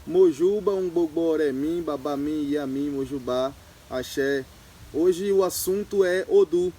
Mojuba, um boboremim, babamim, yamim, mojubá, axé. Hoje o assunto é Odu.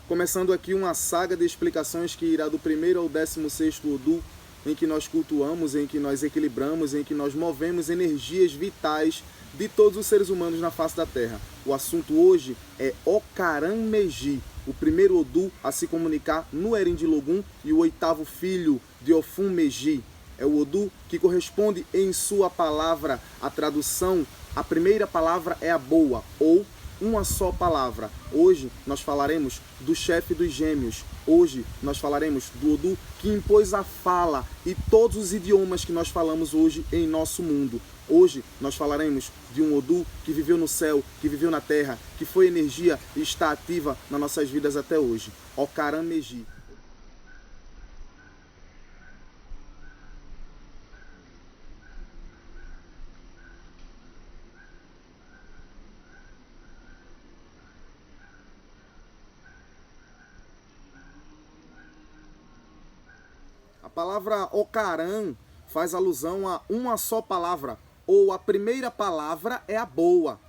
Começando aqui uma saga de explicações que irá do primeiro ao 16º Odu, em que nós cultuamos, em que nós equilibramos, em que nós movemos energias vitais de todos os seres humanos na face da Terra. O assunto hoje é Ocaran Meji, o primeiro Odu a se comunicar no Erindilogum e o oitavo filho de Ofum Meji. É o Odu que corresponde em sua palavra à tradução. A primeira palavra é a boa, ou uma só palavra. Hoje nós falaremos do chefe dos gêmeos. Hoje nós falaremos do Odu que impôs a fala e todos os idiomas que nós falamos hoje em nosso mundo. Hoje nós falaremos de um Odu que viveu no céu, que viveu na terra, que foi energia e está ativa nas nossas vidas até hoje. Ocaran Meji. A palavra Ocaran faz alusão a uma só palavra, ou a primeira palavra é a boa.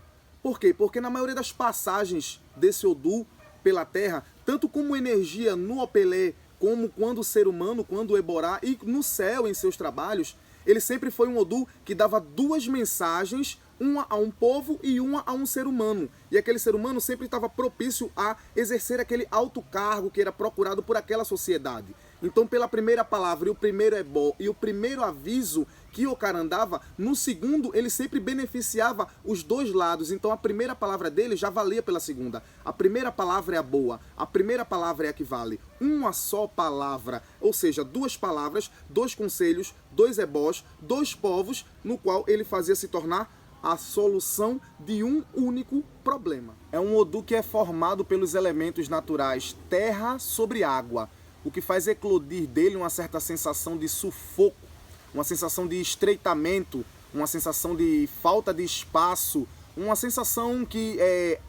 Por quê? Porque na maioria das passagens desse Odu pela Terra, tanto como energia no Opelê, como quando o ser humano, quando o Eborá e no céu em seus trabalhos, ele sempre foi um Odu que dava duas mensagens, uma a um povo e uma a um ser humano. E aquele ser humano sempre estava propício a exercer aquele alto cargo que era procurado por aquela sociedade. Então, pela primeira palavra e o primeiro ebó e o primeiro aviso que Ocaran dava, no segundo ele sempre beneficiava os dois lados. Então, a primeira palavra dele já valia pela segunda. A primeira palavra é a boa, a primeira palavra é a que vale. Uma só palavra, ou seja, duas palavras, dois conselhos, dois ebós, dois povos, no qual ele fazia se tornar a solução de um único problema. É um Odu que é formado pelos elementos naturais terra sobre água, o que faz eclodir dele uma certa sensação de sufoco, uma sensação de estreitamento, uma sensação de falta de espaço, uma sensação que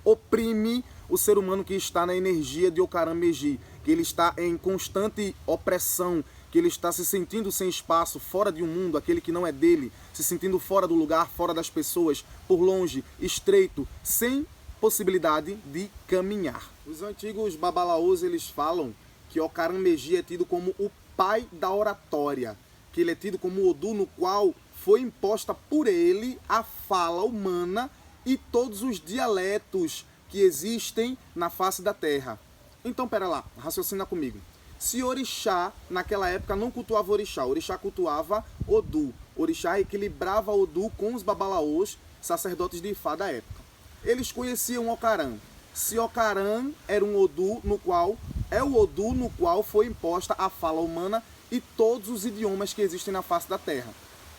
oprime o ser humano que está na energia de Ocaran Meji, que ele está em constante opressão, que ele está se sentindo sem espaço, fora de um mundo, aquele que não é dele, se sentindo fora do lugar, fora das pessoas, por longe, estreito, sem possibilidade de caminhar. Os antigos babalaôs, eles falam que Ocaran Meji é tido como o pai da oratória, que ele é tido como o Odu no qual foi imposta por ele a fala humana e todos os dialetos que existem na face da terra. Então, pera lá, raciocina comigo. Se Orixá, naquela época, não cultuava Orixá cultuava Odu. Orixá equilibrava Odu com os babalaôs, sacerdotes de Ifá da época. Eles conheciam Ocaran. Se Ocaran era um Odu no qual é o Odu no qual foi imposta a fala humana e todos os idiomas que existem na face da terra.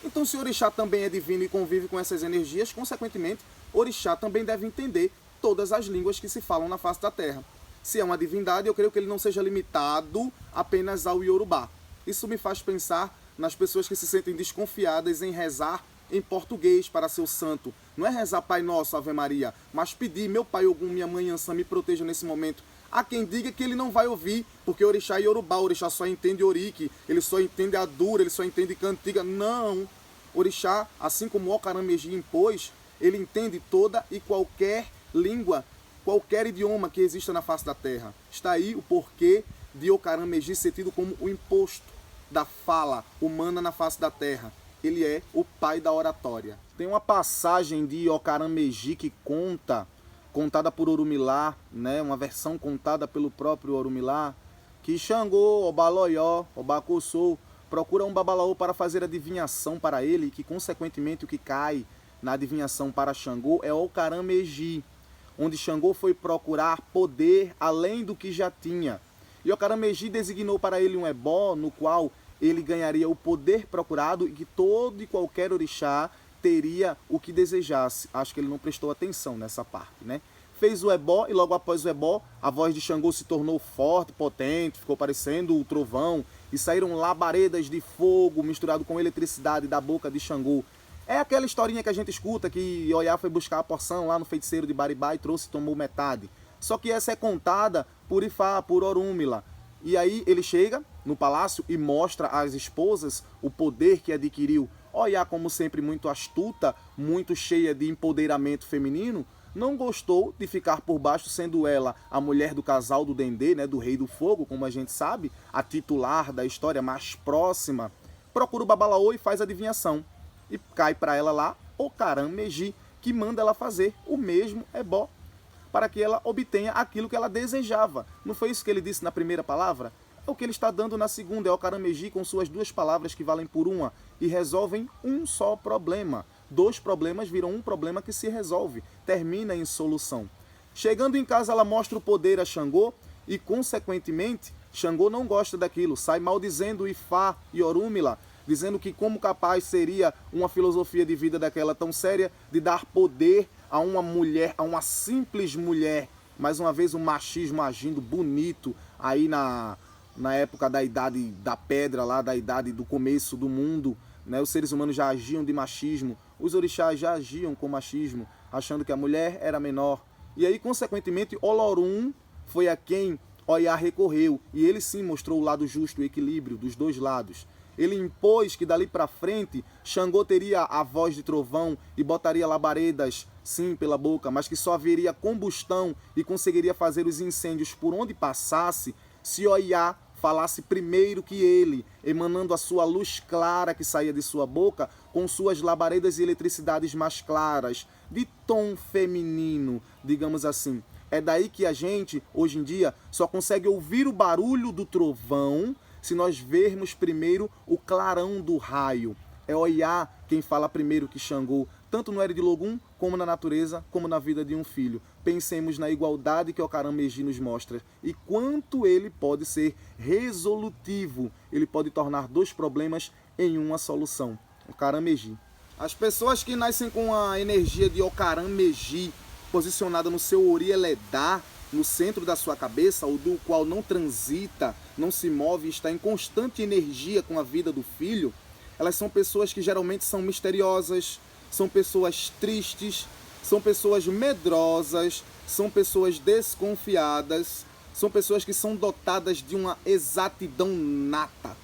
Então, se Orixá também é divino e convive com essas energias, consequentemente, Orixá também deve entender todas as línguas que se falam na face da terra. Se é uma divindade, eu creio que ele não seja limitado apenas ao Iorubá. Isso me faz pensar nas pessoas que se sentem desconfiadas em rezar em português para seu santo. Não é rezar Pai Nosso, Ave Maria, mas pedir, meu Pai Ogum, minha Mãe Ansã, me proteja nesse momento. Há quem diga que ele não vai ouvir, porque Orixá é Yorubá, Orixá só entende Orique, ele só entende Adura, ele só entende Cantiga. Não! Orixá, assim como Ocaran Meji impôs, ele entende toda e qualquer língua, qualquer idioma que exista na face da terra. Está aí o porquê de Ocaran Meji ser tido como o imposto da fala humana na face da terra. Ele é o pai da oratória. Tem uma passagem de Ocaran Meji que contada por Orumilá, né, uma versão contada pelo próprio Orumilá, que Xangô, Obaloió, Obacossô, procura um babalaô para fazer adivinhação para ele, e que consequentemente o que cai na adivinhação para Xangô é Ocaran Meji, onde Xangô foi procurar poder além do que já tinha. E Ocaran Meji designou para ele um ebó, no qual ele ganharia o poder procurado e que todo e qualquer orixá teria o que desejasse. Acho que ele não prestou atenção nessa parte, né? Fez o ebó e logo após o ebó, a voz de Xangô se tornou forte, potente, ficou parecendo o trovão e saíram labaredas de fogo misturado com eletricidade da boca de Xangô. É aquela historinha que a gente escuta que Ioiá foi buscar a porção lá no feiticeiro de Baribá e trouxe e tomou metade. Só que essa é contada por Ifá, por Orúmila. E aí ele chega no palácio e mostra às esposas o poder que adquiriu. Oiá, como sempre, muito astuta, muito cheia de empoderamento feminino, não gostou de ficar por baixo, sendo ela a mulher do casal do Dendê, né, do Rei do Fogo, como a gente sabe, a titular da história mais próxima. Procura o Babalaô e faz a adivinhação. E cai para ela lá Ocaram Meji, que manda ela fazer o mesmo ebó, para que ela obtenha aquilo que ela desejava. Não foi isso que ele disse na primeira palavra? É o que ele está dando na segunda, é Ocaram Meji com suas duas palavras que valem por uma e resolvem um só problema. Dois problemas viram um problema que se resolve, termina em solução. Chegando em casa, ela mostra o poder a Xangô e, consequentemente, Xangô não gosta daquilo, sai maldizendo Ifá e Orúmila, dizendo que como capaz seria uma filosofia de vida daquela tão séria de dar poder a uma mulher, a uma simples mulher. Mais uma vez o machismo agindo bonito aí na época da Idade da Pedra, lá da idade do começo do mundo, né? Os seres humanos já agiam de machismo, os orixás já agiam com machismo, achando que a mulher era menor. E aí, consequentemente, Olorum foi a quem Oiá recorreu, e ele sim mostrou o lado justo, o equilíbrio dos dois lados. Ele impôs que dali para frente Xangô teria a voz de trovão e botaria labaredas, sim, pela boca, mas que só haveria combustão e conseguiria fazer os incêndios por onde passasse se Oiá falasse primeiro que ele, emanando a sua luz clara que saía de sua boca, com suas labaredas e eletricidades mais claras, de tom feminino, digamos assim. É daí que a gente, hoje em dia, só consegue ouvir o barulho do trovão se nós vermos primeiro o clarão do raio. É Oiá quem fala primeiro que Xangô, tanto no Ere de Logum, como na natureza, como na vida de um filho. Pensemos na igualdade que Ocaram Meji nos mostra e quanto ele pode ser resolutivo. Ele pode tornar dois problemas em uma solução. Ocaram Meji. As pessoas que nascem com a energia de Ocaram Meji posicionada no seu Orieledá, no centro da sua cabeça, ou do qual não transita, não se move, está em constante energia com a vida do filho, elas são pessoas que geralmente são misteriosas, são pessoas tristes, são pessoas medrosas, são pessoas desconfiadas, são pessoas que são dotadas de uma exatidão nata.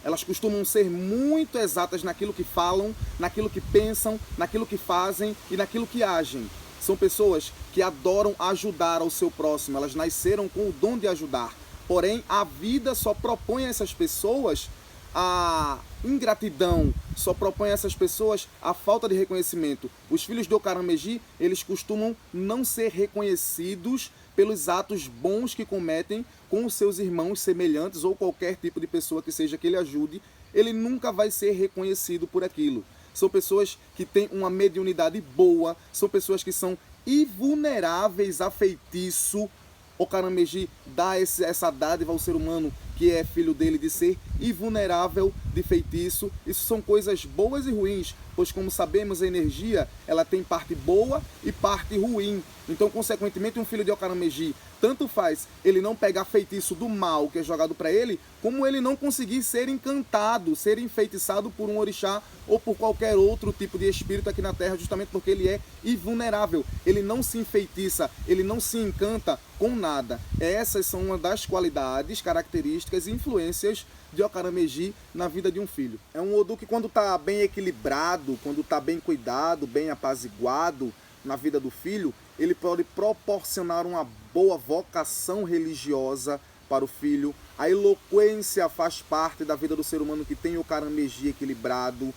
Elas costumam ser muito exatas naquilo que falam, naquilo que pensam, naquilo que fazem e naquilo que agem. São pessoas que adoram ajudar ao seu próximo, elas nasceram com o dom de ajudar. Porém, a vida só propõe a essas pessoas a ingratidão, só propõe a essas pessoas a falta de reconhecimento. Os filhos de Ocaram Meji, eles costumam não ser reconhecidos pelos atos bons que cometem com os seus irmãos semelhantes ou qualquer tipo de pessoa que seja que ele ajude, ele nunca vai ser reconhecido por aquilo. São pessoas que têm uma mediunidade boa, são pessoas que são invulneráveis a feitiço. Ocaram Meji dá essa dádiva ao ser humano que é filho dele de ser invulnerável de feitiço. Isso são coisas boas e ruins, pois como sabemos a energia ela tem parte boa e parte ruim. Então, consequentemente, um filho de Ocaram Meji tanto faz ele não pegar feitiço do mal que é jogado para ele, como ele não conseguir ser encantado, ser enfeitiçado por um orixá ou por qualquer outro tipo de espírito aqui na Terra, justamente porque ele é invulnerável. Ele não se enfeitiça, ele não se encanta com nada. Essas são uma das qualidades, características e influências de Ocaram Meji na vida de um filho. É um Odu que quando está bem equilibrado, quando está bem cuidado, bem apaziguado na vida do filho, ele pode proporcionar uma boa vocação religiosa para o filho. A eloquência faz parte da vida do ser humano que tem o Ocaram Meji equilibrado.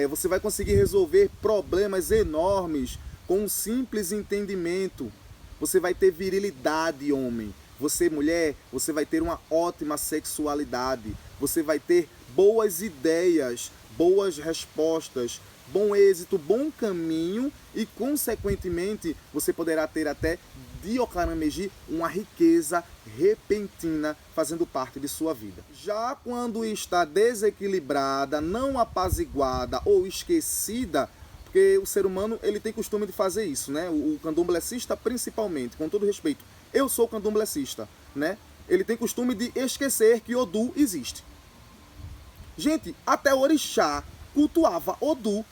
Você vai conseguir resolver problemas enormes com um simples entendimento. Você vai ter virilidade, homem. Você, mulher, você vai ter uma ótima sexualidade. Você vai ter boas ideias, boas respostas, bom êxito, bom caminho e, consequentemente, você poderá ter até de Ocaram Meji uma riqueza repentina fazendo parte de sua vida. Já quando está desequilibrada, não apaziguada ou esquecida, porque o ser humano ele tem costume de fazer isso, né? O candomblessista principalmente, com todo respeito, eu sou candomblessista, né? Ele tem costume de esquecer que Odu existe. Gente, até o orixá cultuava Odu,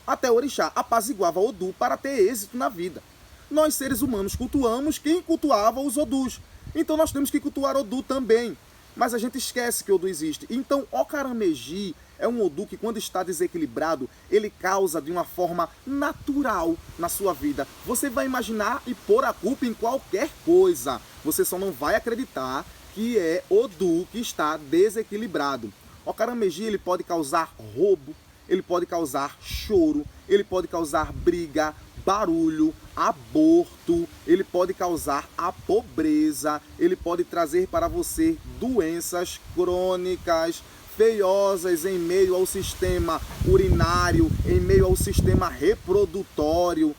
até o orixá apaziguava Odu para ter êxito na vida. Nós, seres humanos, cultuamos quem cultuava os Odus. Então nós temos que cultuar Odu também. Mas a gente esquece que Odu existe. Então Ocaram Meji é um Odu que, quando está desequilibrado, ele causa de uma forma natural na sua vida. Você vai imaginar e pôr a culpa em qualquer coisa. Você só não vai acreditar que é Odu que está desequilibrado. Okaran-Meji, ele pode causar roubo, ele pode causar choro, ele pode causar briga, barulho, aborto, ele pode causar a pobreza, ele pode trazer para você doenças crônicas, feiosas em meio ao sistema urinário, em meio ao sistema reprodutório.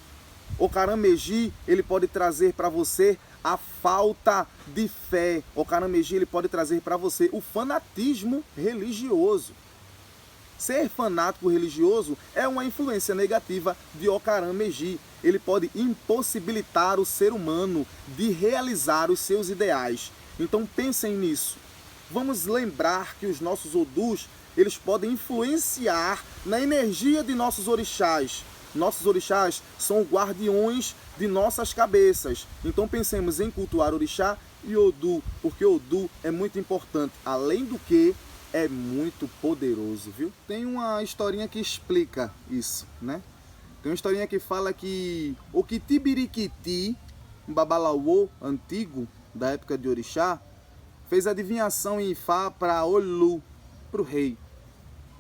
Okaran-Meji, ele pode trazer para você a falta de fé. Okaran-Meji, ele pode trazer para você o fanatismo religioso. Ser fanático religioso é uma influência negativa de Okaran-Meji. Ele pode impossibilitar o ser humano de realizar os seus ideais. Então pensem nisso. Vamos lembrar que os nossos Odus, eles podem influenciar na energia de nossos orixás. Nossos orixás são guardiões de nossas cabeças. Então pensemos em cultuar orixá e Odu, porque Odu é muito importante. Além do que, é muito poderoso, viu? Tem uma historinha que explica isso, né? Tem uma historinha que fala que o Kitibiriquiti, um babalaô antigo da época de orixá, fez adivinhação em Ifá para Olu, para o rei.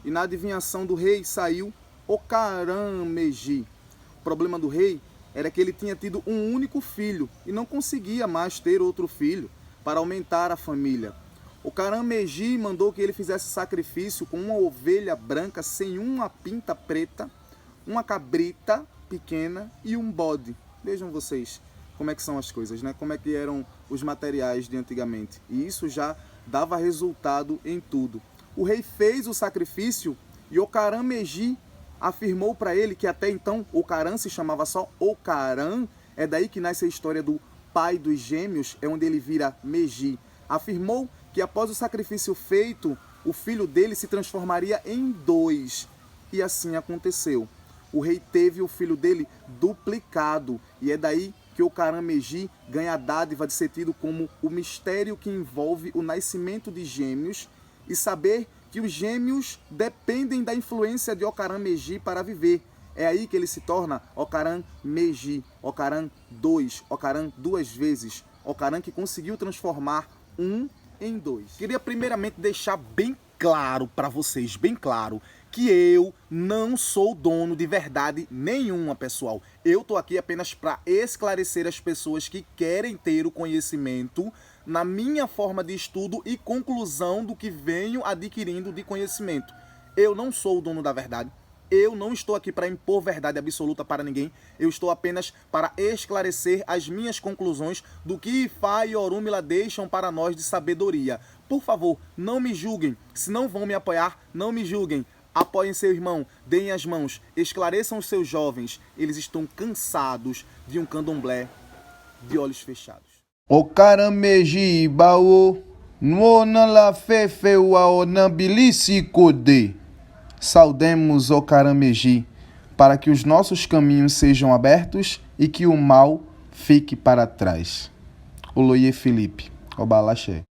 E na adivinhação do rei saiu Okaran-Meji. O problema do rei era que ele tinha tido um único filho e não conseguia mais ter outro filho para aumentar a família. Okaran-Meji mandou que ele fizesse sacrifício com uma ovelha branca sem uma pinta preta, uma cabrita pequena e um bode. Vejam vocês como é que são as coisas, né? Como é que eram os materiais de antigamente. E isso já dava resultado em tudo. O rei fez o sacrifício e Okaran-Meji afirmou para ele que até então Okaran se chamava só Okaran. É daí que nasce a história do pai dos gêmeos, é onde ele vira Meji. Afirmou que após o sacrifício feito, o filho dele se transformaria em 2. E assim aconteceu. O rei teve o filho dele duplicado. E é daí que Okaran-Meji ganha a dádiva de ser tido como o mistério que envolve o nascimento de gêmeos e saber que os gêmeos dependem da influência de Okaran-Meji para viver. É aí que ele se torna Okaran-Meji, Okaran 2, Okaran 2 vezes, Okaran que conseguiu transformar um em 2. Queria primeiramente deixar bem claro para vocês, bem claro, que eu não sou dono de verdade nenhuma, pessoal. Eu tô aqui apenas para esclarecer as pessoas que querem ter o conhecimento na minha forma de estudo e conclusão do que venho adquirindo de conhecimento. Eu não sou o dono da verdade. Eu não estou aqui para impor verdade absoluta para ninguém. Eu estou apenas para esclarecer as minhas conclusões do que Ifá e Orunmila deixam para nós de sabedoria. Por favor, não me julguem. Se não vão me apoiar, não me julguem. Apoiem seu irmão, deem as mãos, esclareçam os seus jovens. Eles estão cansados de um candomblé de olhos fechados. Okaran-Meji bawo nuona la fefe wa onambilisi kode. Saudemos Okaran-Meji para que os nossos caminhos sejam abertos e que o mal fique para trás. Oloye Felipe, Obalaxé.